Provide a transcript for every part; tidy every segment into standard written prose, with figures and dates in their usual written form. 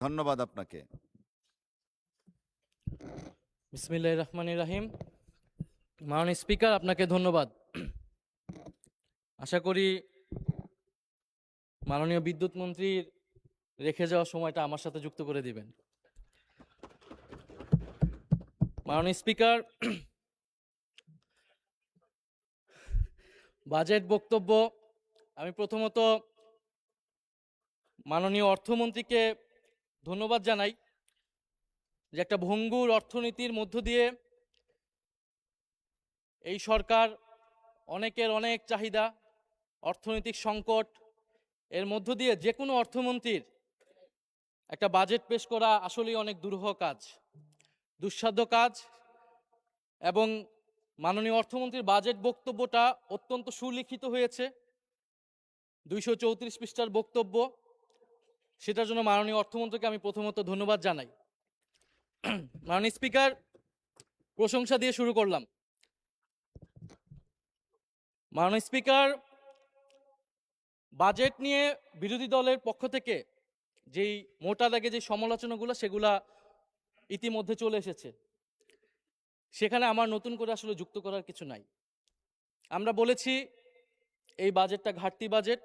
ধন্যবাদ আপনাকে। বিসমিল্লাহির রহমানির রহিম। মাননীয় স্পিকার, আপনাকে ধন্যবাদ। আশা করি মাননীয় বিদ্যুৎ মন্ত্রীর রেখে যাওয়া সময়টা আমার সাথে যুক্ত করে দিবেন। মাননীয় স্পিকার, বাজেট বক্তব্য আমি প্রথমত মাননীয় অর্থমন্ত্রীকে ধন্যবাদ জানাই যে একটা ভঙ্গুর অর্থনীতির মধ্য দিয়ে এই সরকার অনেকের অনেক চাহিদা, অর্থনৈতিক সংকট এর মধ্য দিয়ে যে কোনো অর্থমন্ত্রীর একটা বাজেট পেশ করা আসলেই অনেক দুরূহ কাজ, দুঃসাধ্য কাজ। এবং মাননীয় অর্থমন্ত্রীর বাজেট বক্তব্যটা অত্যন্ত সুলিখিত হয়েছে, 234 পৃষ্ঠার বক্তব্য। সেটার জন্য মাননীয় অর্থমন্ত্রীকে আমি প্রথমত ধন্যবাদ জানাই। মাননীয় স্পিকার, প্রশংসা দিয়ে শুরু করলাম। মাননীয় স্পিকার, বাজেট নিয়ে বিরোধী দলের পক্ষ থেকে যেই মোটা দাগে যে সমালোচনাগুলো সেগুলা ইতিমধ্যে চলে এসেছে, সেখানে আমার নতুন করে আসলে যুক্ত করার কিছু নাই। আমরা বলেছি এই বাজেটটা ঘাটতি বাজেট।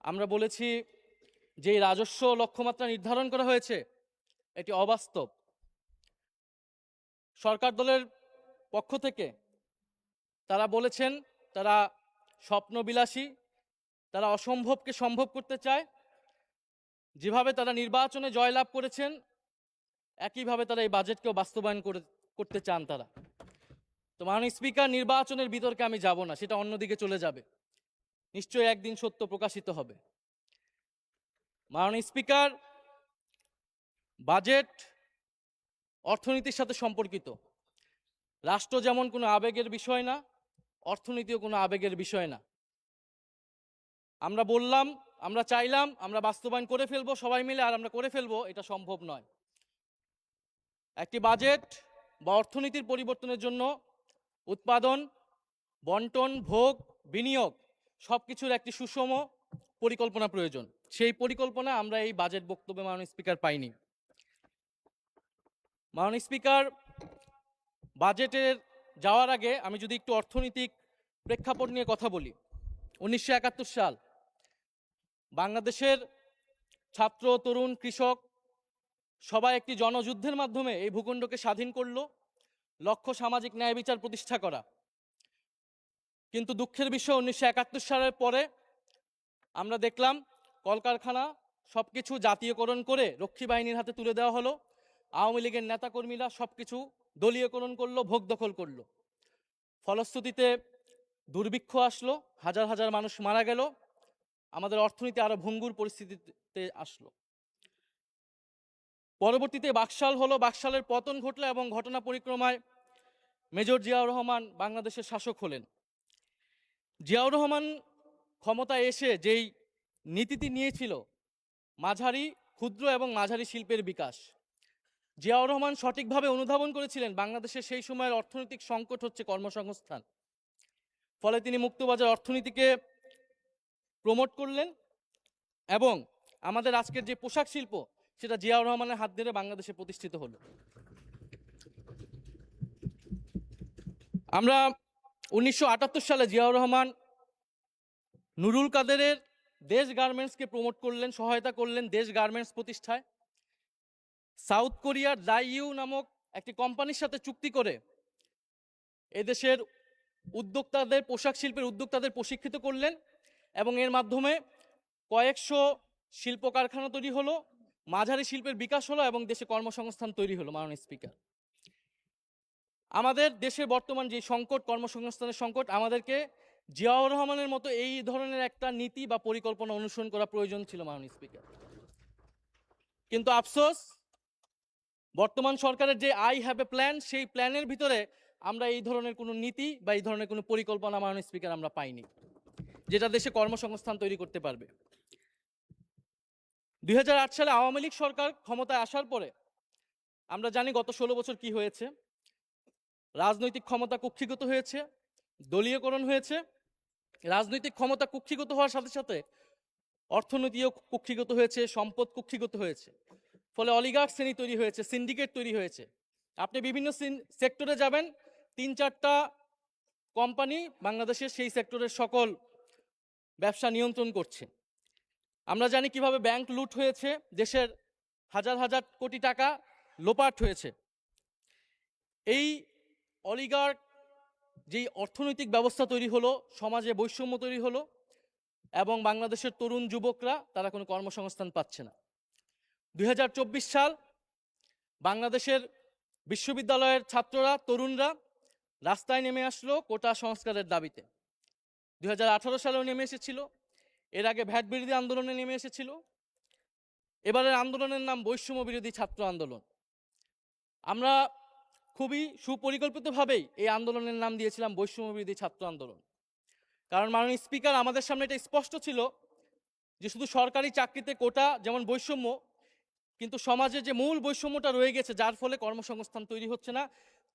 আমরা বলেছি যে রাজস্ব লক্ষ্যমাত্রা নির্ধারণ করা হয়েছে এটি অবাস্তব। সরকার দলের পক্ষ থেকে তারা বলেছেন তারা স্বপ্নবিলাসী, তারা অসম্ভবকে সম্ভব করতে চায়। যেভাবে তারা নির্বাচনে জয়লাভ করেছেন একইভাবে তারা এই বাজেটকেও বাস্তবায়ন করতে চান তারা। তো মাননীয় স্পিকার, নির্বাচনের বিতর্কে আমি যাব না, সেটা অন্যদিকে চলে যাবে, নিশ্চয়ই একদিন সত্য প্রকাশিত হবে। মাননীয় স্পিকার, বাজেট অর্থনীতির সাথে সম্পর্কিত। রাষ্ট্র যেমন কোনো আবেগের বিষয় না, অর্থনীতিও কোনো আবেগের বিষয় না। আমরা বললাম, আমরা চাইলাম, আমরা বাস্তবায়ন করে ফেলবো সবাই মিলে, আর আমরা করে ফেলবো, এটা সম্ভব নয়। একটি বাজেট বা অর্থনীতির পরিবর্তনের জন্য উৎপাদন, বন্টন, ভোগ, বিনিয়োগ সবকিছুর একটি সুষম পরিকল্পনা প্রয়োজন। সেই পরিকল্পনা আমরা এই বাজেট বক্তব্যে মাননীয় স্পিকার পাইনি। মাননীয় স্পিকার, বাজেটের যাওয়ার আগে আমি যদি একটু অর্থনৈতিক প্রেক্ষাপট নিয়ে কথা বলি। 1971 সাল, বাংলাদেশের ছাত্র, তরুণ, কৃষক সবাই একটি জনযুদ্ধের মাধ্যমে এই ভূখণ্ডকে স্বাধীন করলো, লক্ষ্য সামাজিক ন্যায় বিচার প্রতিষ্ঠা করা। কিন্তু দুঃখের বিষয়, 1971 সালের পরে আমরা দেখলাম কলকারখানা সবকিছু জাতীয়করণ করে রক্ষী বাহিনীর হাতে তুলে দেওয়া হলো। আওয়ামী লীগের নেতাকর্মীরা সবকিছু দলীয়করণ করলো, ভোগ দখল করলো। ফলশ্রুতিতে দুর্ভিক্ষ আসলো, হাজার হাজার মানুষ মারা গেল, আমাদের অর্থনীতি আরো ভঙ্গুর পরিস্থিতিতে আসলো। পরবর্তীতে বাকশাল হলো, বাকশালের পতন ঘটলো এবং ঘটনা পরিক্রমায় মেজর জিয়াউর রহমান বাংলাদেশের শাসক হলেন। জিয়াউর রহমান ক্ষমতায় এসে যেই নীতিটি নিয়েছিল, মাঝারি, ক্ষুদ্র এবং মাঝারি শিল্পের বিকাশ, জিয়াউর রহমান সঠিকভাবে অনুধাবন করেছিলেন বাংলাদেশের সেই সময়ের অর্থনৈতিক সংকট হচ্ছে কর্মসংস্থান। ফলে তিনি মুক্তবাজার অর্থনীতিকে প্রমোট করলেন এবং আমাদের আজকের যে পোশাক শিল্প সেটা জিয়াউর রহমানের হাত ধরে বাংলাদেশে প্রতিষ্ঠিত হলো। আমরা 1978 সালে জিয়াউর রহমান নুরুল কাদেরের দেশ গার্মেন্টসকে প্রমোট করলেন, সহায়তা করলেন দেশ গার্মেন্টস প্রতিষ্ঠায়। সাউথ কোরিয়ার দাইইউ নামক একটি কোম্পানির সাথে চুক্তি করে এদেশের উদ্যোক্তাদের, পোশাক শিল্পের উদ্যোক্তাদের প্রশিক্ষিত করলেন এবং এর মাধ্যমে কয়েকশো শিল্প কারখানা তৈরি হলো, মাঝারি শিল্পের বিকাশ হলো এবং দেশে কর্মসংস্থান তৈরি হলো। মাননীয় স্পিকার, আমাদের দেশের বর্তমান যে সংকট, কর্মসংস্থানের সংকট, আমাদেরকে জিয়াউর রহমানের মতো এই ধরনের একটা নীতি বা পরিকল্পনা অনুসরণ করা প্রয়োজন ছিল মাননীয় স্পিকার। কিন্তু আফসোস, বর্তমান সরকারের যে আই হ্যাভ এ প্ল্যান, সেই প্ল্যানের ভিতরে আমরা এই ধরনের কোনো নীতি বা এই ধরনের কোনো পরিকল্পনা মাননীয় স্পিকার আমরা পাইনি, যেটা দেশে কর্মসংস্থান তৈরি করতে পারবে। 2008 সালে আওয়ামী লীগ সরকার ক্ষমতায় আসার পরে আমরা জানি গত 16 বছর কি হয়েছে। রাজনৈতিক ক্ষমতা কুক্ষিগত হয়েছে, দলীয়করণ হয়েছে। রাজনৈতিক ক্ষমতা কুক্ষিগত হওয়ার সাথে সাথে অর্থনীতিও কুক্ষিগত হয়েছে, সম্পদ কুক্ষিগত হয়েছে। ফলে অলিগার্ক শ্রেণী তৈরি হয়েছে, সিন্ডিকেট তৈরি হয়েছে। আপনি বিভিন্ন সেক্টরে যাবেন, 3-4টা কোম্পানি বাংলাদেশের সেই সেক্টরের সকল ব্যবসা নিয়ন্ত্রণ করছে। আমরা জানি কিভাবে ব্যাংক লুট হয়েছে, দেশের হাজার হাজার কোটি টাকা লোপাট হয়েছে। এই অলিগার্ক যেই অর্থনৈতিক ব্যবস্থা তৈরি হলো, সমাজে বৈষম্য তৈরি হলো এবং বাংলাদেশের তরুণ যুবকরা তারা কোনো কর্মসংস্থান পাচ্ছে না। 2024 সাল, বাংলাদেশের বিশ্ববিদ্যালয়ের ছাত্ররা, তরুণরা রাস্তায় নেমে আসলো কোটা সংস্কারের দাবিতে। 2018 সালেও নেমে এসেছিল, এর আগে ভ্যাট বিরোধী আন্দোলনে নেমে এসেছিল। এবারের আন্দোলনের নাম বৈষম্য বিরোধী ছাত্র আন্দোলন। আমরা খুবই সুপরিকল্পিতভাবেই এই আন্দোলনের নাম দিয়েছিলাম বৈষম্য বিরোধী ছাত্র আন্দোলন। কারণ মাননীয় স্পিকার, আমাদের সামনে এটা স্পষ্ট ছিল যে শুধু সরকারি চাকরিতে কোটা যেমন বৈষম্য, কিন্তু সমাজে যে মূল বৈষম্যটা রয়ে গেছে, যার ফলে কর্মসংস্থান তৈরি হচ্ছে না,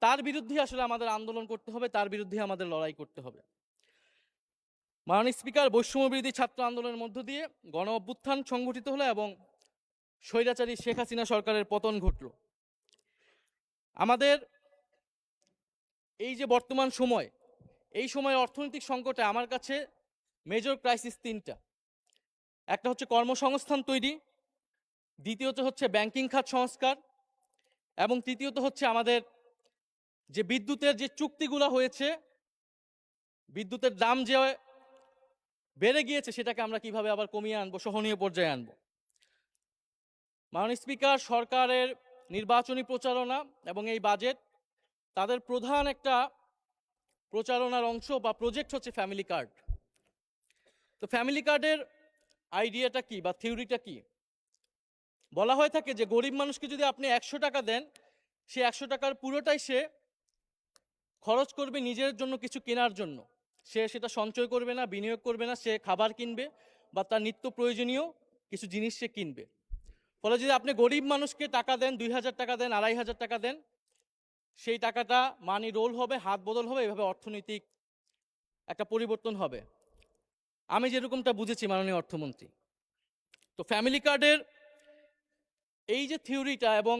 তার বিরুদ্ধে আসলে আমাদের আন্দোলন করতে হবে, তার বিরুদ্ধে আমাদের লড়াই করতে হবে। মাননীয় স্পিকার, বৈষম্য বিরোধী ছাত্র আন্দোলনের মধ্য দিয়ে গণ অভ্যুত্থান সংগঠিত হলো এবং স্বৈরাচারী শেখ হাসিনা সরকারের পতন ঘটল। আমাদের এই যে বর্তমান সময়, এই সময়ের অর্থনৈতিক সংকটে আমার কাছে মেজর ক্রাইসিস 3টা। একটা হচ্ছে কর্মসংস্থান তৈরি, দ্বিতীয়ত হচ্ছে ব্যাংকিং খাত সংস্কার এবং তৃতীয়ত হচ্ছে আমাদের যে বিদ্যুতের যে চুক্তিগুলো হয়েছে, বিদ্যুতের দাম যে বেড়ে গিয়েছে সেটাকে আমরা কিভাবে আবার কমিয়ে আনবো, সহনীয় পর্যায়ে আনবো। মাননীয় স্পিকার, সরকারের নির্বাচনী প্রচারণা এবং এই বাজেট, তাদের প্রধান একটা প্রচারণার অংশ বা প্রজেক্ট হচ্ছে ফ্যামিলি কার্ড। তো ফ্যামিলি কার্ডের আইডিয়াটা কি বা থিওরিটা কি? বলা হয়ে থাকে যে গরিব মানুষকে যদি আপনি 100 টাকা দেন, সে 100 টাকার পুরোটাই সে খরচ করবে নিজের জন্য কিছু কেনার জন্য। সে সেটা সঞ্চয় করবে না, বিনিয়োগ করবে না, সে খাবার কিনবে বা তার নিত্য প্রয়োজনীয় কিছু জিনিস সে কিনবে। ফলে যদি আপনি গরিব মানুষকে টাকা দেন, 2000 টাকা দেন, 2500 টাকা দেন, সেই টাকাটা মানি রোল হবে, হাত বদল হবে, এভাবে অর্থনৈতিক একটা পরিবর্তন হবে। আমি যেরকমটা বুঝেছি মাননীয় অর্থমন্ত্রী। তো ফ্যামিলি কার্ডের এই যে থিওরিটা এবং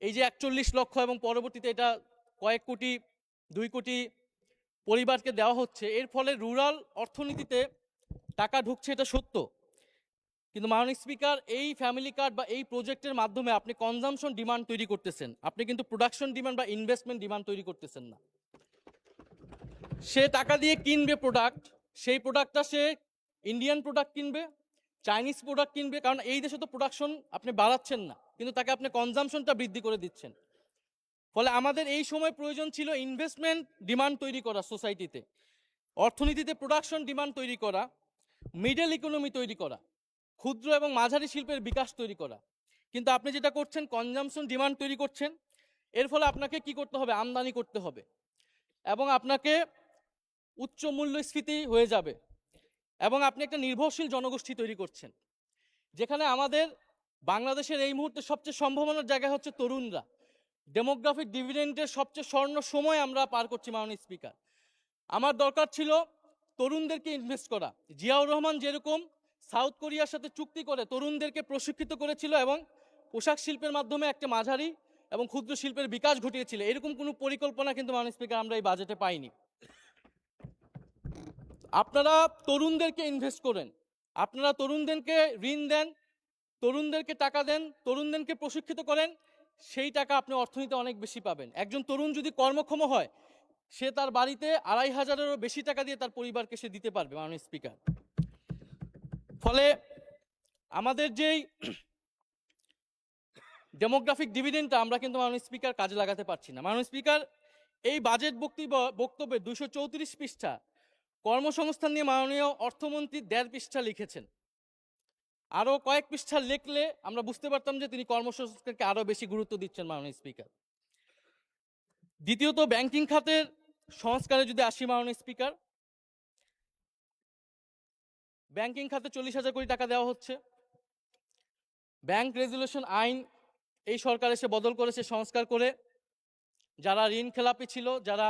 এই যে 41 লক্ষ এবং পরবর্তীতে এটা কয়েক কোটি, 2 কোটি পরিবারকে দেওয়া হচ্ছে, এর ফলে রুরাল অর্থনীতিতে টাকা ঢুকছে, এটা সত্য। কিন্তু মাননীয় স্পিকার, এই ফ্যামিলি কার্ড বা এই প্রজেক্টের মাধ্যমে আপনি কনজামশন ডিমান্ড তৈরি করতেছেন, আপনি কিন্তু প্রোডাকশন ডিমান্ড বা ইনভেস্টমেন্ট ডিমান্ড তৈরি করতেছেন না। সে টাকা দিয়ে কিনবে প্রোডাক্ট, সেই প্রোডাক্টটা সে ইন্ডিয়ান প্রোডাক্ট কিনবে, চাইনিজ প্রোডাক্ট কিনবে, কারণ এই দেশে তো প্রোডাকশন আপনি বাড়াচ্ছেন না, কিন্তু তাকে আপনি কনজামশনটা বৃদ্ধি করে দিচ্ছেন। ফলে আমাদের এই সময় প্রয়োজন ছিল ইনভেস্টমেন্ট ডিমান্ড তৈরি করা, সোসাইটিতে অর্থনীতিতে প্রোডাকশন ডিমান্ড তৈরি করা, মিডল ইকোনমি তৈরি করা, ক্ষুদ্র এবং মাঝারি শিল্পের বিকাশ তৈরি করা। কিন্তু আপনি যেটা করছেন, কনজামশন ডিমান্ড তৈরি করছেন। এর ফলে আপনাকে কি করতে হবে? আমদানি করতে হবে এবং আপনাকে উচ্চ মূল্যস্ফীতি হয়ে যাবে এবং আপনি একটা নির্ভরশীল জনগোষ্ঠী তৈরি করছেন, যেখানে আমাদের বাংলাদেশের এই মুহূর্তে সবচেয়ে সম্ভাবনার জায়গা হচ্ছে তরুণরা। ডেমোগ্রাফিক ডিভিডেন্ডের সবচেয়ে স্বর্ণ সময় আমরা পার করছি মাননীয় স্পিকার। আমার দরকার ছিল তরুণদেরকে ইনভেস্ট করা। জিয়াউর রহমান যেরকম সাউথ কোরিয়ার সাথে চুক্তি করে তরুণদেরকে প্রশিক্ষিত করেছিল এবং পোশাক শিল্পের মাধ্যমে একটা মাঝারি এবং ক্ষুদ্র শিল্পের বিকাশ ঘটিয়েছিল, এরকম কোনো পরিকল্পনা কিন্তু মাননীয় স্পিকার আমরা এই বাজেটে পাইনি। আপনারা তরুণদেরকে ইনভেস্ট করেন, আপনারা তরুণদেরকে ঋণ দেন, তরুণদেরকে টাকা দেন, তরুণদেরকে প্রশিক্ষিত করেন, সেই টাকা আপনি অর্থনীতিতে অনেক বেশি পাবেন। একজন তরুণ যদি কর্মক্ষম হয়, সে তার বাড়িতে 2500-এরও বেশি টাকা দিয়ে তার পরিবারকে সে দিতে পারবে মাননীয় স্পিকার। ফলে আমাদের যেই ডেমোগ্রাফিক ডিভিডেন্ডটা আমরা কিন্তু মাননীয় স্পিকার কাজে লাগাতে পারছি না। মাননীয় স্পিকার, এই বাজেট বক্তব্যে 234 পৃষ্ঠা কর্মসংস্থান নিয়ে মাননীয় অর্থমন্ত্রী 1.5 পৃষ্ঠা লিখেছেন। আরও কয়েক পৃষ্ঠা লিখলে আমরা বুঝতে পারতাম যে তিনি কর্মসংস্থানকে আরও বেশি গুরুত্ব দিচ্ছেন মাননীয় স্পিকার। দ্বিতীয়ত, ব্যাংকিং খাতের সংস্কারে যদি আসি মাননীয় স্পিকার, ব্যাংকিং খাতে 40,000 কোটি টাকা দেওয়া হচ্ছে। ব্যাংক রেজুলেশন আইন এই সরকার এসে বদল করেছে, সংস্কার করে যারা ঋণ খেলাপি ছিল, যারা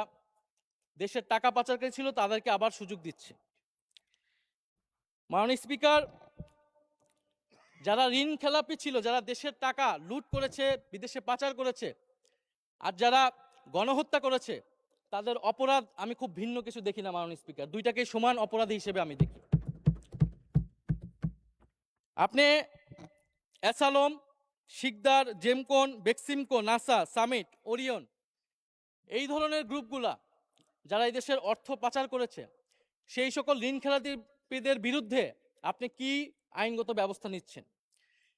দেশের টাকা পাচারকারী ছিল, তাদেরকে আবার সুযোগ দিচ্ছে। মাননীয় স্পিকার, যারা ঋণ খেলাপি ছিল, যারা দেশের টাকা লুট করেছে, বিদেশে পাচার করেছে, আর যারা গণহত্যা করেছে, তাদের অপরাধ আমি খুব ভিন্ন কিছু দেখি না মাননীয় স্পিকার, দুইটাকে সমান অপরাধী হিসেবে আমি দেখি। আপনি অ্যাসালম, শিকদার, জেমকন, বেক্সিমকো, নাসা, সামিট, ওরিয়ন, এই ধরনের গ্রুপগুলা যারা এই দেশের অর্থ পাচার করেছে, সেই সকল ঋণ খেলাপিদের বিরুদ্ধে আপনি কি আইনগত ব্যবস্থা নিচ্ছেন?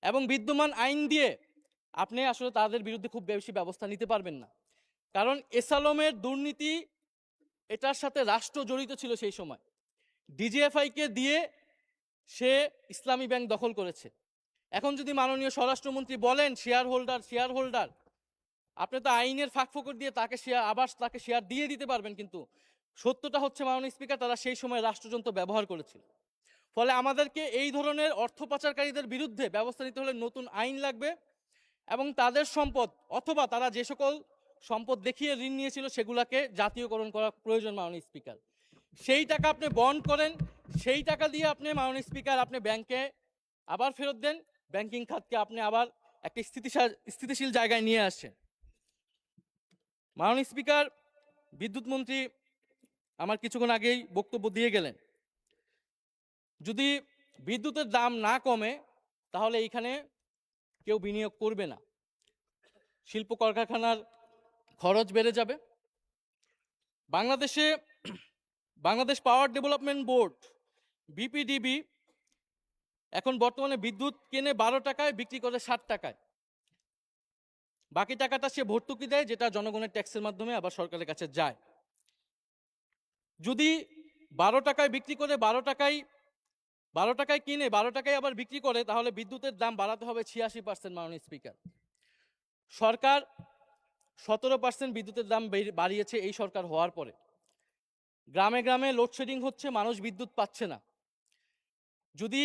এবং বিদ্যমান আইন দিয়ে আপনি আসলে তাদের বিরুদ্ধে খুব বেশি ব্যবস্থা নিতে পারবেন না, কারণ এসালমের দুর্নীতি, এটার সাথে রাষ্ট্র জড়িত ছিল সেই সময়। ডিজিএফআইকে দিয়ে সে ইসলামী ব্যাংক দখল করেছে। এখন যদি মাননীয় স্বরাষ্ট্রমন্ত্রী বলেন শেয়ার হোল্ডার, আপনি তো আইনের ফাঁকফোকর দিয়ে তাকে শেয়ার দিয়ে দিতে পারবেন, কিন্তু সত্যটা হচ্ছে মাননীয় স্পিকার, তারা সেই সময় রাষ্ট্রযন্ত্র ব্যবহার করেছিল। ফলে আমাদেরকে এই ধরনের অর্থ পাচারকারীদের বিরুদ্ধে ব্যবস্থা নিতে হলে নতুন আইন লাগবে, এবং তাদের সম্পদ অথবা তারা যে সকল সম্পদ দেখিয়ে ঋণ নিয়েছিল সেগুলাকে জাতীয়করণ করা প্রয়োজন মাননীয় স্পিকার। সেই টাকা আপনি বন্ড করেন, সেই টাকা দিয়ে আপনি মাননীয় স্পিকার আপনি ব্যাংকে আবার ফেরত দেন, ব্যাংকিং খাতকে আপনি আবার একটি স্থিতিশীল জায়গায় নিয়ে আসেন। মাননীয় স্পিকার, বিদ্যুৎ মন্ত্রী আমার কিছুক্ষণ আগেই বক্তব্য দিয়ে গেলেন, যদি বিদ্যুতের দাম না কমে তাহলে এইখানে কেউ বিনিয়োগ করবে না, শিল্প কলকারখানার খরচ বেড়ে যাবে। Bangladesh power development board BPDB এখন বর্তমানে বিদ্যুৎ কেনে 12 টাকায়, বিক্রি করে 60 টাকায়। বাকি টাকাটা সে ভর্তুকি দেয়, যেটা জনগণের ট্যাক্সের মাধ্যমে আবার সরকারের কাছে যায়। যদি 12 টাকায় বিক্রি করে 12 টাকায় কিনে 12 টাকায় আবার বিক্রি করে, তাহলে বিদ্যুতের দাম বাড়াতে হবে 86%। মাননীয় স্পিকার, সরকার 17% বিদ্যুতের দাম বাড়িয়েছে এই সরকার হওয়ার পরে। গ্রামে গ্রামে লোডশেডিং হচ্ছে, মানুষ বিদ্যুৎ পাচ্ছে না। যদি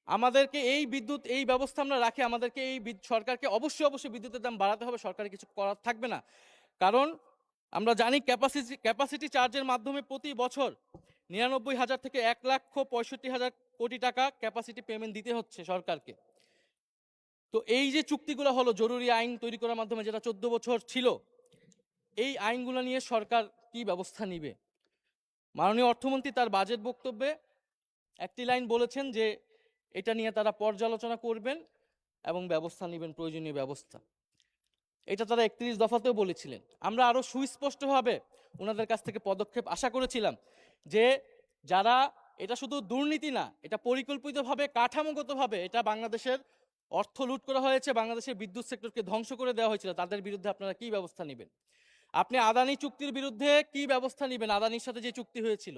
আমাদেরকে এই ব্যবস্থা আমরা রাখি, আমাদেরকে সরকারকে অবশ্যই বিদ্যুতের দাম বাড়াতে হবে, সরকারের কিছু করার থাকবে না। কারণ আমরা জানি ক্যাপাসিটি চার্জের মাধ্যমে প্রতি বছর 99,000 থেকে 1,65,000 কোটি টাকা ক্যাপাসিটি পেমেন্ট দিতে হচ্ছে সরকারকে। তো এই যে চুক্তিগুলো হলো জরুরি আইন তৈরি করার মাধ্যমে, যেটা 14 বছর ছিল, এই আইনগুলো নিয়ে সরকার কি ব্যবস্থা নিবে? মাননীয় অর্থমন্ত্রী তার বাজেট বক্তব্যে একটি লাইন বলেছেন যে এটা নিয়ে তারা পর্যালোচনা করবেন এবং ব্যবস্থা নেবেন, প্রয়োজনীয় ব্যবস্থা। এটা তারা 31 দফাতেও বলেছিলেন। আমরা আরো সুস্পষ্টভাবে ওনাদের কাছ থেকে পদক্ষেপ আশা করেছিলাম, যে যারা, এটা শুধু দুর্নীতি না, এটা পরিকল্পিতভাবে কাঠামোগতভাবে এটা বাংলাদেশের অর্থ লুট করা হয়েছে, বাংলাদেশের বিদ্যুৎ সেক্টরকে ধ্বংস করে দেওয়া হয়েছিল, তাদের বিরুদ্ধে আপনারা কি ব্যবস্থা নেবেন? আপনি আদানি চুক্তির বিরুদ্ধে কি ব্যবস্থা নেবেন? আদানির সাথে যে চুক্তি হয়েছিল,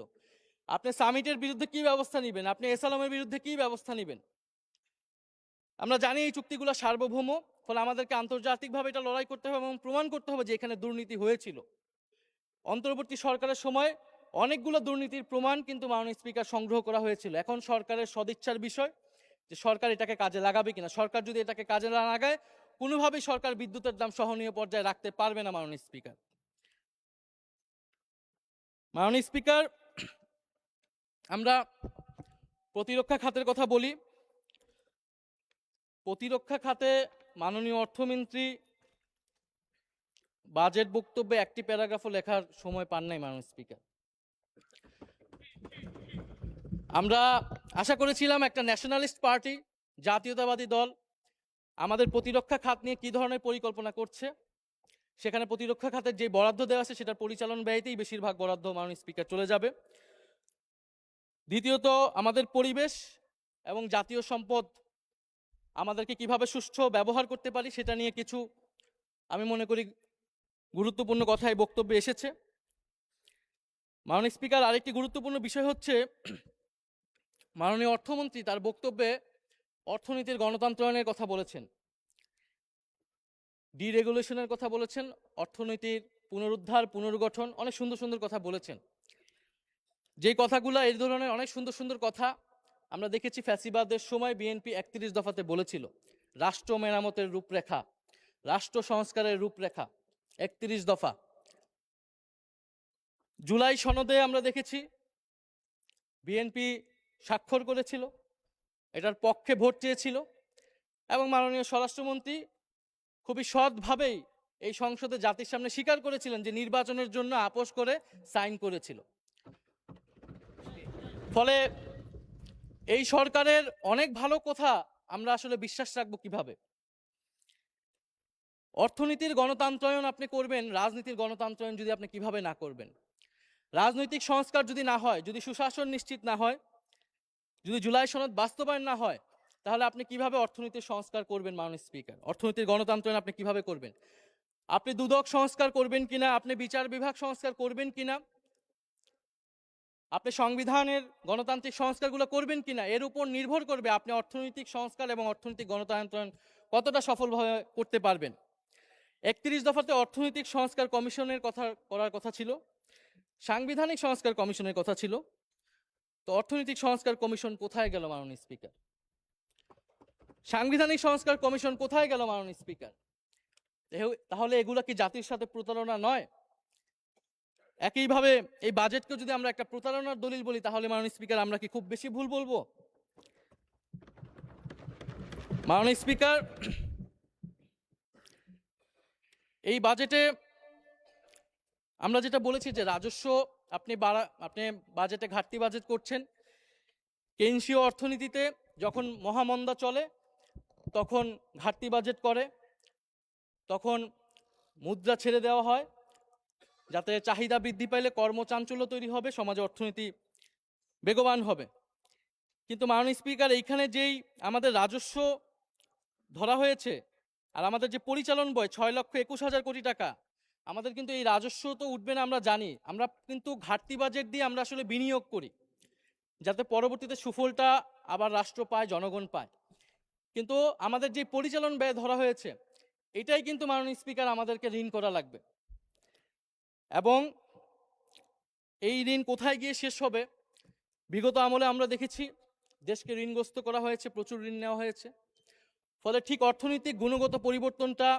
আপনি সামিটের বিরুদ্ধে কি ব্যবস্থা নেবেন? আপনি এসালামের বিরুদ্ধে কি ব্যবস্থা নেবেন? আমরা জানি এই চুক্তিগুলো সার্বভৌম, ফলে আমাদেরকে আন্তর্জাতিকভাবে এটা লড়াই করতে হবে এবং প্রমাণ করতে হবে যে এখানে দুর্নীতি হয়েছিল। অন্তর্বর্তী সরকারের সময় অনেকগুলো দুর্নীতির প্রমাণ কিন্তু মাননীয় স্পিকার সংগ্রহ করা হয়েছিল। এখন সরকারের সদিচ্ছার বিষয় যে সরকার এটাকে কাজে লাগাবে কিনা। সরকার যদি এটাকে কাজে না লাগায়, কোনোভাবেই সরকার বিদ্যুতের দাম সহনীয় পর্যায়ে রাখতে পারবে না। মাননীয় স্পিকার, আমরা প্রতিরক্ষা খাতের কথা বলি। প্রতিরক্ষা খাতে মাননীয় অর্থমন্ত্রী বাজেট বক্তব্যে একটি প্যারাগ্রাফও লেখার সময় পান নাই। মাননীয় স্পিকার, আমরা আশা করেছিলাম একটা ন্যাশনালিস্ট পার্টি, জাতীয়তাবাদী দল আমাদের প্রতিরক্ষা খাত নিয়ে কি ধরনের পরিকল্পনা করছে। সেখানে প্রতিরক্ষা খাতের যে বরাদ্দ দেওয়া আছে সেটার পরিচালন ব্যয়তেই বেশিরভাগ বরাদ্দ মাননীয় স্পিকার চলে যাবে। দ্বিতীয়ত, আমাদের পরিবেশ এবং জাতীয় সম্পদ আমাদেরকে কিভাবে সুষ্ঠু ব্যবহার করতে পারি সেটা নিয়ে কিছু, আমি মনে করি, গুরুত্বপূর্ণ কথা এই বক্তব্যে এসেছে। মাননীয় স্পিকার, আরেকটি গুরুত্বপূর্ণ বিষয় হচ্ছে, মাননীয় অর্থমন্ত্রী তার বক্তব্যে অর্থনীতির গণতন্ত্রায়নের কথা বলেছেন, ডিরেগুলেশনের কথা বলেছেন, অর্থনীতির পুনরুদ্ধার, পুনর্গঠন, অনেক সুন্দর সুন্দর কথা বলেছেন। যেই কথাগুলো, এই ধরনের অনেক সুন্দর কথা আমরা দেখেছি ফ্যাসিবাদের সময় বিএনপি 31 দফাতে বলেছিল। রাষ্ট্র মেরামতের রূপরেখা, রাষ্ট্র সংস্কারের রূপরেখা, 31 দফা। জুলাই সনদে আমরা দেখেছি বিএনপি স্বাক্ষর করেছিল, এটার পক্ষে ভোট চেয়েছিল এবং মাননীয় স্বরাষ্ট্রমন্ত্রী খুবই সৎভাবেই এই সংসদে জাতির সামনে স্বীকার করেছিলেন যে নির্বাচনের জন্য আপোষ করে সাইন করেছিল। ফলে এই সরকারের অনেক ভালো কথা আমরা আসলে বিশ্বাস রাখবো কিভাবে? অর্থনীতির গণতন্ত্রায়ন আপনি করবেন, রাজনীতির গণতন্ত্রায়ন যদি আপনি কিভাবে না করবেন? রাজনৈতিক সংস্কার যদি না হয়, যদি সুশাসন নিশ্চিত না হয়, যদি জুলাই সনদ বাস্তবায়ন না হয়, তাহলে আপনি কিভাবে অর্থনীতির সংস্কার করবেন মাননীয় স্পিকার? অর্থনীতির গণতন্ত্রায়ন আপনি কিভাবে করবেন? আপনি দুদক সংস্কার করবেন কিনা, আপনি বিচার বিভাগ সংস্কার করবেন কিনা, আপনি সংবিধানের গণতান্ত্রিক সংস্কারগুলো করবেন কিনা, এর উপর নির্ভর করবে আপনি অর্থনৈতিক সংস্কার এবং অর্থনৈতিক গণতন্ত্রায়ন কতটা সফলভাবে করতে পারবেন। 31 দফাতে অর্থনৈতিক সংস্কার কমিশনের কথা করার কথা ছিল, সাংবিধানিক সংস্কার কমিশনের কথা ছিল, তো অর্থনৈতিক সংস্কার কমিশন কোথায় গেল মাননীয় স্পিকার? সাংবিধানিক সংস্কার কমিশন কোথায় গেল মাননীয় স্পিকার? তাহলে এগুলা কি জাতির সাথে প্রতারণা নয়? একইভাবে এই বাজেটকে যদি আমরা একটা প্রতারণার দলিল বলি, তাহলে মাননীয় স্পিকার আমরা কি খুব বেশি ভুল বলবো? মাননীয় স্পিকার, এই বাজেটে আমরা যেটা বলেছি যে রাজস্ব আপনি বাজেটে ঘাটতি বাজেট করছেন। কেন্দ্রীয় অর্থনীতিতে যখন মহামন্দা চলে তখন ঘাটতি বাজেট করে, তখন মুদ্রা ছেড়ে দেওয়া হয় যাতে চাহিদা বৃদ্ধি পাইলে কর্মচাঞ্চল্য তৈরি হবে, সমাজে অর্থনীতি বেগবান হবে। কিন্তু মাননীয় স্পিকার, এইখানে যেই আমাদের রাজস্ব ধরা হয়েছে আর আমাদের যে পরিচালন ব্যয় 6,21,000 কোটি টাকা, আমাদের কিন্তু এই রাজস্ব তো উঠবে না আমরা জানি, আমরা কিন্তু ঘাটতি বাজেট দিয়ে আমরা আসলে বিনিয়োগ করি যাতে পরবর্তীতে সুফলটা আবার রাষ্ট্র পায়, জনগণ পায়। কিন্তু আমাদের যে পরিচালন ব্যয় ধরা হয়েছে, এটাই কিন্তু মাননীয় স্পিকার আমাদেরকে ঋণ করা লাগবে এবং এই ঋণ কোথায় গিয়ে শেষ হবে? বিগত আমলে আমরা দেখেছি দেশকে ঋণগ্রস্ত করা হয়েছে, প্রচুর ঋণ নেওয়া হয়েছে। ফলে ঠিক অর্থনৈতিক গুণগত পরিবর্তনটা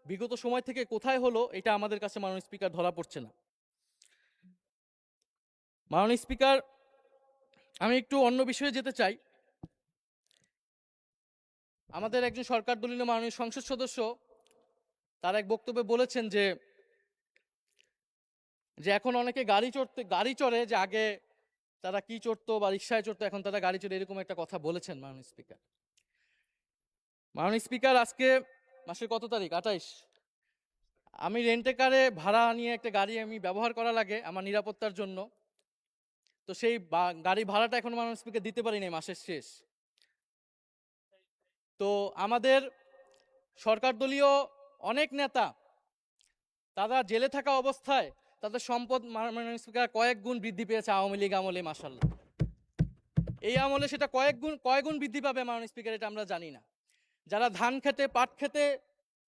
বিগত সময় থেকে কোথায় হলো, এটা আমাদের কাছে মাননীয় স্পিকার ধরা পড়ছে না। মাননীয় স্পিকার, আমি একটু অন্য বিষয়ে যেতে চাই। আমাদের একজন সরকার দলীয় মাননীয় সংসদ সদস্য তার এক বক্তব্যে বলেছেন যে এখন অনেকে গাড়ি চড়ে, যে আগে তারা কি চড়তো বা রিক্সায় চড়তো, এখন তারা গাড়ি চড়ে, এরকম একটা কথা বলেছেন মাননীয় স্পিকার। মাননীয় স্পিকার, আজকে মাসের কত তারিখ? 28। আমি রেন্টে কারে ভাড়া নিয়ে একটা গাড়ি আমি ব্যবহার করা লাগে আমার নিরাপত্তার জন্য, তো সেই গাড়ি ভাড়াটা এখন মাননীয় স্পিকার দিতে পারি নাই, মাসের শেষ। তো আমাদের সরকার দলীয় অনেক নেতা তারা জেলে থাকা অবস্থায় তাদের সম্পদ মাননীয় স্পিকার কয়েক গুণ বৃদ্ধি পেয়েছে আওয়ামী লীগ আমলে। মাশাআল্লাহ, এই আমলে সেটা কয়েক গুণ বৃদ্ধি পাবে মাননীয় স্পিকার, এটা আমরা জানি না। যারা ধান খেতে, পাট খেতে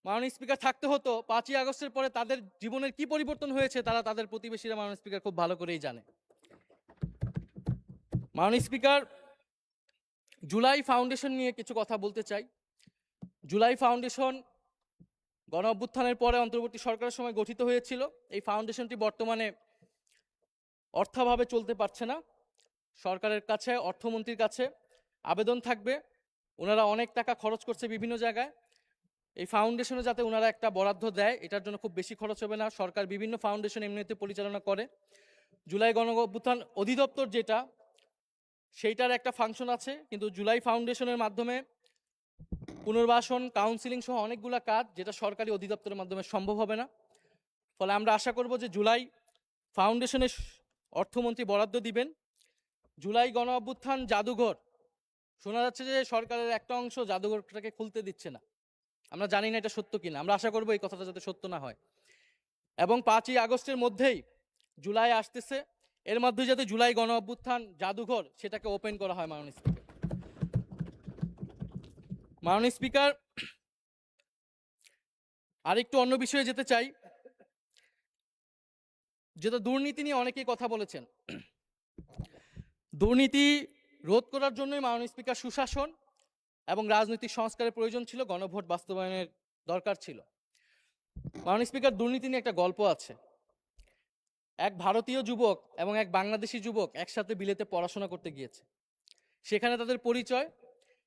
মাননীয় স্পিকার থাকতে হতো, 5ই আগস্টের পরে তাদের জীবনের কি পরিবর্তন হয়েছে তারা তাদের প্রতিবেশীরা মাননীয় স্পিকার খুব ভালো করেই জানে। মাননীয় স্পিকার, জুলাই ফাউন্ডেশন নিয়ে কিছু কথা বলতে চাই। জুলাই ফাউন্ডেশন গণ অভ্যুত্থানের পরে অন্তর্বর্তী সরকারের সময় গঠিত হয়েছিল। এই ফাউন্ডেশনটি বর্তমানে অর্থাভাবে চলতে পারছে না। সরকারের কাছে, অর্থমন্ত্রীর কাছে আবেদন থাকবে, ওনারা অনেক টাকা খরচ করছে বিভিন্ন জায়গায়, এই ফাউন্ডেশনে যাতে ওনারা একটা বরাদ্দ দেয়, এটার জন্য খুব বেশি খরচ হবে না। সরকার বিভিন্ন ফাউন্ডেশন এমনিতে পরিচালনা করে। জুলাই গণ অভ্যুত্থান অধিদপ্তর যেটা, সেইটার একটা ফাংশন আছে, কিন্তু জুলাই ফাউন্ডেশনের মাধ্যমে পুনর্বাসন, কাউন্সিলিং সহ অনেকগুলা কাজ যেটা সরকারি অধিদপ্তরের মাধ্যমে সম্ভব হবে না। ফলে আমরা আশা করব যে জুলাই ফাউন্ডেশনের অর্থমন্ত্রী বরাদ্দ দিবেন। জুলাই গণ অভ্যুত্থান জাদুঘর, শোনা যাচ্ছে যে সরকারের একটা অংশ জাদুঘরটাকে খুলতে দিচ্ছে না, আমরা জানি না এটা সত্য কিনা, আমরা আশা করব এই কথাটা যাতে সত্য না হয়। এবং 5ই আগস্টের মধ্যেই জুলাই আসতেছে, এর মধ্যে যাতে জুলাই গণ অভ্যুত্থান জাদুঘর সেটাকে ওপেন করা হয়। মাননীয় স্পিকার, মাননীয় স্পিকার, আরেকটু অন্য বিষয়ে যেতে চাই, যেটা দুর্নীতি নিয়ে অনেকেই কথা বলেছেন। দুর্নীতি রোধ করার জন্যই মাননীয় স্পিকার সুশাসন এবং রাজনৈতিক সংস্কারের প্রয়োজন ছিল, গণভোট বাস্তবায়নের দরকার ছিল। মাননীয় স্পিকার, দুর্নীতি নিয়ে একটা গল্প আছে। এক ভারতীয় যুবক এবং এক বাংলাদেশি যুবক একসাথে বিলেতে পড়াশোনা করতে গিয়েছে। সেখানে তাদের পরিচয়,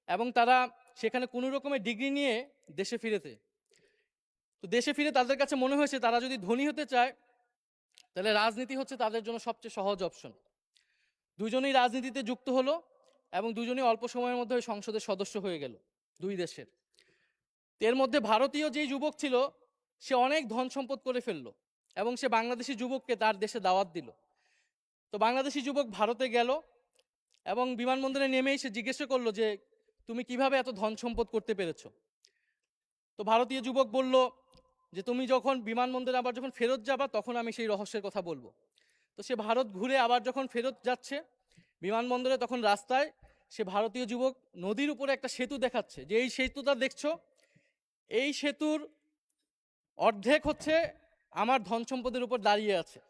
এবং তারা সেখানে কোনো রকমের ডিগ্রি নিয়ে দেশে ফিরেছে। তো দেশে ফিরে তাদের কাছে মনে হয়েছে তারা যদি ধনী হতে চায় তাহলে রাজনীতি হচ্ছে তাদের জন্য সবচেয়ে সহজ অপশন। দুজনেই রাজনীতিতে যুক্ত হলো এবং দুজনেই অল্প সময়ের মধ্যে সংসদের সদস্য হয়ে গেল দুই দেশের। এর মধ্যে ভারতীয় যেই যুবক ছিল সে অনেক ধন সম্পদ করে ফেললো এবং সে বাংলাদেশি যুবককে তার দেশে দাওয়াত দিল। তো বাংলাদেশি যুবক ভারতে গেল এবং বিমানবন্দরে নেমেই সে জিজ্ঞেস করলো যে তুমি কিভাবে এত ধন সম্পদ করতে পেরেছো। তো ভারতীয় যুবক বলল যে তুমি যখন বিমানবন্দরে আবার যখন ফেরত যাবা তখন আমি সেই রহস্যের কথা বলবো। তো সে ভারত ঘুরে আবার যখন ফেরত যাচ্ছে বিমানবন্দরে, তখন রাস্তায় সে ভারতীয় যুবক নদীর উপরে একটা সেতু দেখাচ্ছে যে এই সেতুটা দেখছো, এই সেতুর অর্ধেক হচ্ছে আমার ধন সম্পদের উপর দাঁড়িয়ে আছে।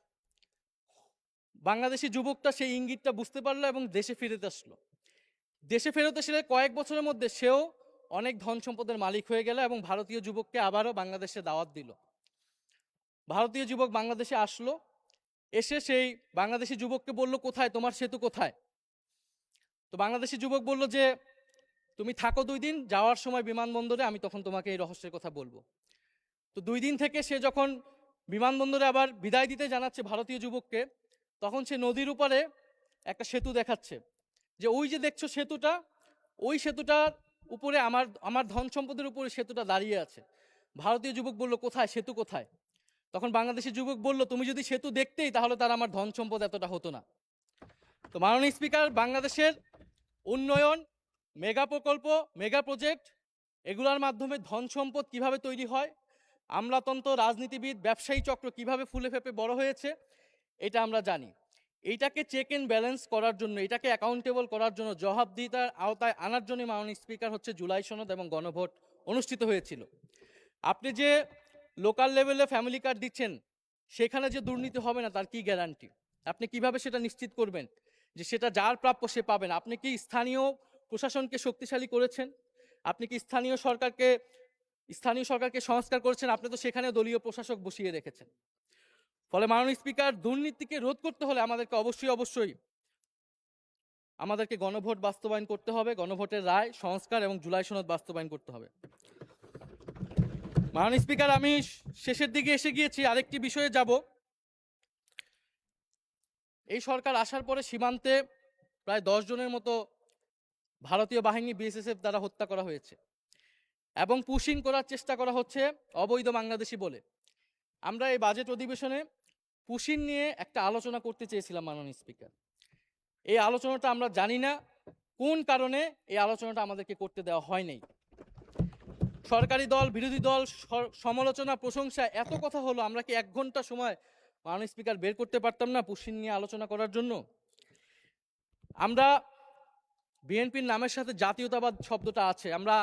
বাংলাদেশি যুবকটা সেই ইঙ্গিতটা বুঝতে পারলো এবং দেশে ফিরতে আসলো। দেশে ফেরত এসে কয়েক বছরের মধ্যে সেও অনেক ধন সম্পদের মালিক হয়ে গেল এবং ভারতীয় যুবককে আবারও বাংলাদেশে দাওয়াত দিল। ভারতীয় যুবক বাংলাদেশে আসলো, এসে সেই বাংলাদেশি যুবককে বলল কোথায় তোমার সেতু কোথায়। তো বাংলাদেশি যুবক বলল যে তুমি থাকো 2 দিন, যাওয়ার সময় বিমানবন্দরে আমি তখন তোমাকে এই রহস্যের কথা বলবো। তো 2 দিন থেকে সে যখন বিমানবন্দরে আবার বিদায় দিতে জানাচ্ছে ভারতীয় যুবককে, তখন সে নদীর উপরে একটা সেতু দেখাচ্ছে যে ওই যে দেখছো সেতুটা, ওই সেতুটার উপরে আমার ধন সম্পদের উপরে সেতুটা দাঁড়িয়ে আছে। ভারতীয় যুবক বলল কোথায়, সেতু কোথায়? তখন বাংলাদেশি যুবক বলল তুমি যদি সেতু দেখতেই তাহলে তার আমার ধন সম্পদ এতটা হতো না। তো মাননীয় স্পিকার, বাংলাদেশের উন্নয়ন, মেগা প্রকল্প, মেগা প্রজেক্ট, এগুলোর মাধ্যমে ধন সম্পদ কিভাবে তৈরি হয়, আমলাতন্ত্র, রাজনীতিবিদ, ব্যবসায়ী চক্র কিভাবে ফুলে ফেপে বড় হয়েছে এটা আমরা জানি। এইটাকে চেক অ্যান্ড ব্যালেন্স করার জন্য, এটাকে অ্যাকাউন্টেবল করার জন্য, জবাবদিহিতার আওতায় আনার জন্য মাননীয় স্পিকার হচ্ছে জুলাই সনদ এবং গণভোট অনুষ্ঠিত হয়েছিল। আপনি যে লোকাল লেভেলে ফ্যামিলি কার্ড দিচ্ছেন সেখানে যে দুর্নীতি হবে না তার কি গ্যারান্টি? আপনি কিভাবে সেটা নিশ্চিত করবেন যে সেটা যার প্রাপ্য সে পাবেন? আপনি কি স্থানীয় প্রশাসনকে শক্তিশালী করেছেন? আপনি কি স্থানীয় সরকারকে সংস্কার করেছেন? আপনি তো সেখানে দলীয় প্রশাসক বসিয়ে রেখেছেন। ফলে মাননীয় স্পিকার, দুর্নীতিকে রোধ করতে হলে আমাদেরকে অবশ্যই আমাদেরকে গণভোট বাস্তবায়ন করতে হবে, গণভোটের রায়, সংস্কার এবং জুলাই সনদ বাস্তবায়ন করতে হবে। মাননীয় স্পিকার, আমি শেষের দিকে এসে গিয়েছি, আরেকটি বিষয়ে যাব। এই সরকার আসার পরে সীমান্তে প্রায় 10 জনের মতো ভারতীয় বাহিনী বিএসএফ দ্বারা হত্যা করা হয়েছে এবং পুশিং করার চেষ্টা করা হচ্ছে অবৈধ বাংলাদেশি বলে। আমরা এই বাজেট অধিবেশনে পুশিং নিয়ে একটা আলোচনা করতে চেয়েছিলাম মাননীয় স্পিকার। এই আলোচনাটা আমরা জানি না কোন কারণে এই আলোচনাটা আমাদেরকে করতে দেওয়া হয় নাই। সরকারি দল, বিরোধী দল, সমালোচনা, প্রশংসা, এত কথা হলো, আমরা কি 1 ঘন্টা সময় মাননীয় স্পিকার বের করতে পারতাম না পুশিং নিয়ে আলোচনা করার জন্য? আমরা বিএনপির নামের সাথে জাতীয়তাবাদ শব্দটা আছে, আমরা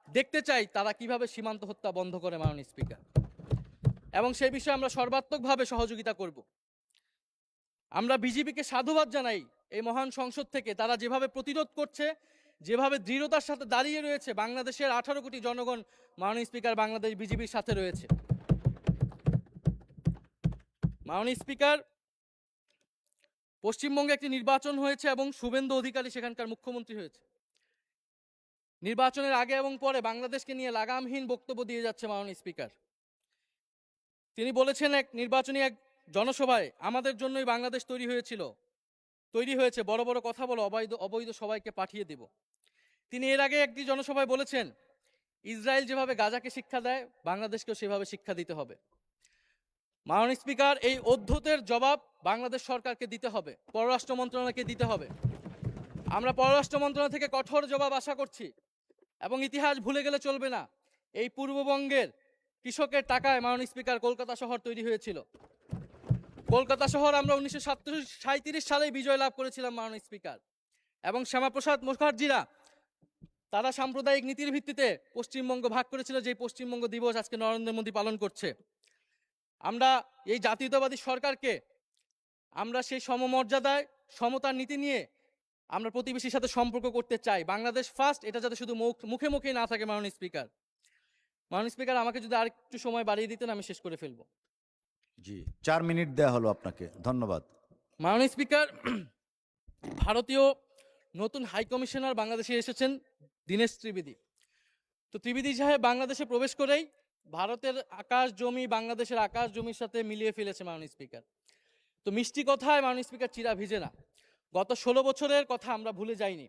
দেখতে চাই তারা কিভাবে সীমান্ত হত্যা বন্ধ করে মাননীয় স্পিকার, এবং সেই বিষয়ে আমরা সর্বাত্মকভাবে সহযোগিতা করব। আমরা বিজেপিকে সাধুবাদ জানাই এই মহান সংসদ থেকে, তারা যেভাবে প্রতিরোধ করছে, যেভাবে দৃঢ়তার সাথে দাঁড়িয়ে রয়েছে। বাংলাদেশের 18 কোটি জনগণ মাননীয় স্পিকার বাংলাদেশ বিজেপির সাথে রয়েছে। মাননীয় স্পিকার, পশ্চিমবঙ্গে একটি নির্বাচন হয়েছে এবং শুভেন্দু অধিকারী সেখানকার মুখ্যমন্ত্রী হয়েছে। নির্বাচনের আগে এবং পরে বাংলাদেশকে নিয়ে লাগামহীন বক্তব্য দিয়ে যাচ্ছে মাননীয় স্পিকার। তিনি বলেছেন নির্বাচনী এক জনসভায়, আমাদের জন্যই বাংলাদেশ তৈরি হয়েছে, বড় বড় কথা বলো, অবৈধ সবাইকে পাঠিয়ে দেব। তিনি এর আগে একটি জনসভায় বলেছেন ইসরায়েল যেভাবে গাজাকে শিক্ষা দেয় বাংলাদেশকেও সেভাবে শিক্ষা দিতে হবে। মাননীয় স্পিকার, এই অধ্যতের জবাব বাংলাদেশ সরকারকে দিতে হবে, পররাষ্ট্র মন্ত্রণালয়কে দিতে হবে। আমরা পররাষ্ট্র মন্ত্রণালয় থেকে কঠোর জবাব আশা করছি এবং ইতিহাস ভুলে গেলে চলবে না। এই পূর্ববঙ্গের কৃষকের টাকায় মাননীয় স্পিকার কলকাতা শহর তৈরি হয়েছিল। কলকাতা শহর আমরা 1937 সালে বিজয় লাভ করেছিলাম মাননীয় স্পিকার, এবং শ্যামাপ্রসাদ মুখার্জিরা তারা সাম্প্রদায়িক নীতির ভিত্তিতে পশ্চিমবঙ্গ ভাগ করেছিল, যে পশ্চিমবঙ্গ দিবস আজকে নরেন্দ্র মোদী পালন করছে। আমরা এই জাতীয়তাবাদী সরকারকে আমরা সেই সমমর্যাদায় সমতার নীতি নিয়ে আমরা প্রতিবেশীর সাথে সম্পর্ক করতে চাই। বাংলাদেশ ফার্স্ট, এটা যাতে শুধু মুখে মুখে না থাকে। মাননীয় স্পিকার, আমাকে যদি আরেকটু সময় বাড়িয়ে দিতেন আমি শেষ করে ফেলবো। জি, 4 মিনিট দেয়া হলো আপনাকে, ধন্যবাদ। মাননীয় স্পিকার, ভারতীয় নতুন হাই কমিশনার বাংলাদেশে এসেছেন দীনেশ ত্রিবেদী। তো ত্রিবেদী সাহেব বাংলাদেশে প্রবেশ করেই ভারতের আকাশ জমি বাংলাদেশের আকাশ জমির সাথে মিলিয়ে ফেলেছে মাননীয় স্পিকার। তো মিষ্টি কথায় মাননীয় স্পিকার চিরা ভিজে না। গত 16 বছরের কথা আমরা ভুলে যাইনি।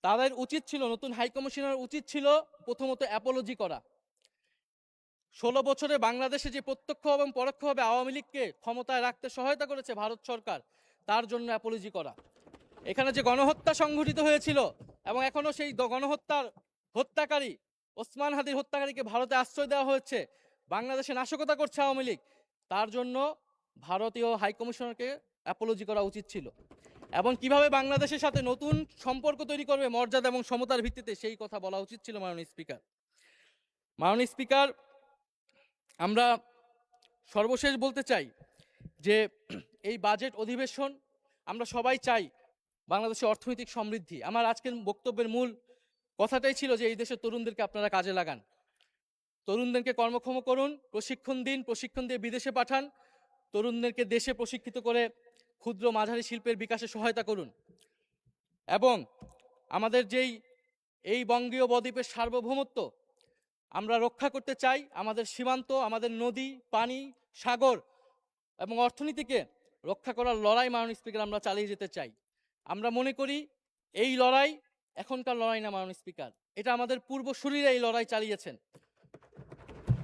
তাদের উচিত ছিল, নতুন হাই কমিশনার উচিত ছিল প্রথমত অ্যাপোলজি করা। 16 বছরে বাংলাদেশে যে প্রত্যক্ষ এবং পরোক্ষভাবে আওয়ামী লীগকে ক্ষমতায় রাখতে সহায়তা করেছে ভারত সরকার, তার জন্য অ্যাপোলজি করা। এখানে যে গণহত্যা সংঘটিত হয়েছিল এবং এখনো সেই গণহত্যার হত্যাকারী ওসমান হাদির হত্যাকারীকে ভারতে আশ্রয় দেওয়া হয়েছে, বাংলাদেশে নাশকতা করছে আওয়ামী লীগ, তার জন্য ভারতীয় হাই কমিশনারকে অ্যাপোলজি করা উচিত ছিল। এবং কিভাবে বাংলাদেশের সাথে নতুন সম্পর্ক তৈরি করবে মর্যাদা এবং সমতার ভিত্তিতে, সেই কথা বলা উচিত ছিল মাননীয় স্পিকার। মাননীয় স্পিকার, আমরা সর্বশেষ বলতে চাই যে এই বাজেট অধিবেশন, আমরা সবাই চাই বাংলাদেশের অর্থনৈতিক সমৃদ্ধি। আমার আজকের বক্তব্যের মূল কথাটাই ছিল যে এই দেশের তরুণদেরকে আপনারা কাজে লাগান, তরুণদেরকে কর্মক্ষম করুন, প্রশিক্ষণ দিন, প্রশিক্ষণ দিয়ে বিদেশে পাঠান, তরুণদেরকে দেশে প্রশিক্ষিত করে ক্ষুদ্র মাঝারি শিল্পের বিকাশে সহায়তা করুন। এবং আমাদের এই বঙ্গীয় বদ্বীপের সার্বভৌমত্ব আমরা রক্ষা করতে চাই। আমাদের সীমান্ত, আমাদের নদী, পানি, সাগর এবং অর্থনীতিকে রক্ষা করার লড়াই মাননীয় স্পিকার আমরা চালিয়ে যেতে চাই। আমরা মনে করি এই লড়াই এখনকার লড়াই না মাননীয় স্পিকার, এটা আমাদের পূর্বসূরীরা এই লড়াই চালিয়েছেন।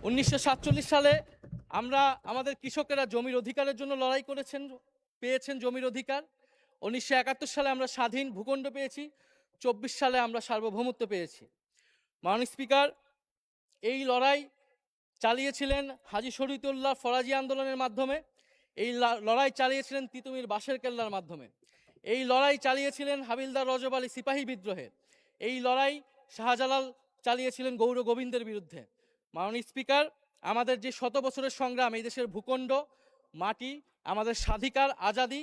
1947 সালে আমরা আমাদের কৃষকেরা জমির অধিকারের জন্য লড়াই করেছেন, পেয়েছেন জমির অধিকার। 1971 সালে আমরা স্বাধীন ভূখণ্ড পেয়েছি, 24 সালে আমরা সার্বভৌমত্ব পেয়েছি। মাননীয় স্পিকার, এই লড়াই চালিয়েছিলেন হাজী শরীয়তুল্লাহ ফরাজি আন্দোলনের মাধ্যমে, এই লড়াই চালিয়েছিলেন তিতুমির বাঁশের কেল্লার মাধ্যমে, এই লড়াই চালিয়েছিলেন হাবিলদার রজব আলী সিপাহী বিদ্রোহে, এই লড়াই শাহজালাল চালিয়েছিলেন গৌর গোবিন্দের বিরুদ্ধে। মাননীয় স্পিকার, আমাদের যে 100 বছরের সংগ্রাম, এই দেশের ভূখণ্ড, মাটি, আমাদের স্বাধিকার, আজাদি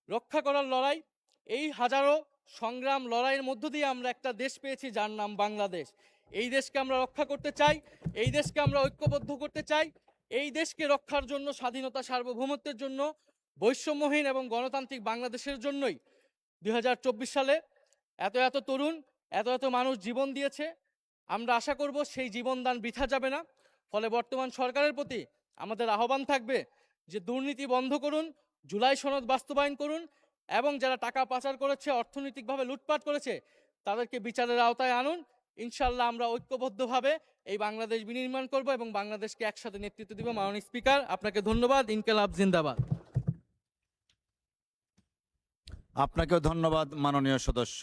রক্ষা করার লড়াই, এই হাজারো সংগ্রাম লড়াইয়ের মধ্য দিয়ে আমরা একটা দেশ পেয়েছি যার নাম বাংলাদেশ। এই দেশকে আমরা রক্ষা করতে চাই, এই দেশকে আমরা ঐক্যবদ্ধ করতে চাই। এই দেশকে রক্ষার জন্য, স্বাধীনতা সার্বভৌমত্বের জন্য, বৈষম্যহীন এবং গণতান্ত্রিক বাংলাদেশের জন্যই 2024 সালে এত তরুণ, এত মানুষ জীবন দিয়েছে। আমরা আশা করব সেই জীবনদান বৃথা যাবে না। ফলে বর্তমান সরকারের প্রতি আমাদের আহ্বান থাকবে যে দুর্নীতি বন্ধ করুন, জুলাই সনদ বাস্তবায়ন করুন এবং যারা টাকা পাচার করেছে, অর্থনৈতিকভাবে লুটপাট করেছে, তাদেরকে বিচারের আওতায় আনুন। ইনশাল্লাহ আমরা ঐক্যবদ্ধভাবে এই বাংলাদেশ বিনির্মাণ করব এবং বাংলাদেশকে একসাথে নেতৃত্ব দিব। মাননীয় স্পিকার, আপনাকে ধন্যবাদ। ইনকিলাব জিন্দাবাদ। আপনাকেও ধন্যবাদ মাননীয় সদস্য।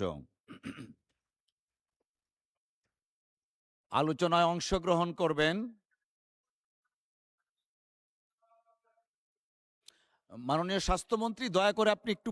আলোচনায় অংশগ্রহণ করবেন মাননীয় স্বাস্থ্যমন্ত্রী। দয়া করে আপনি একটু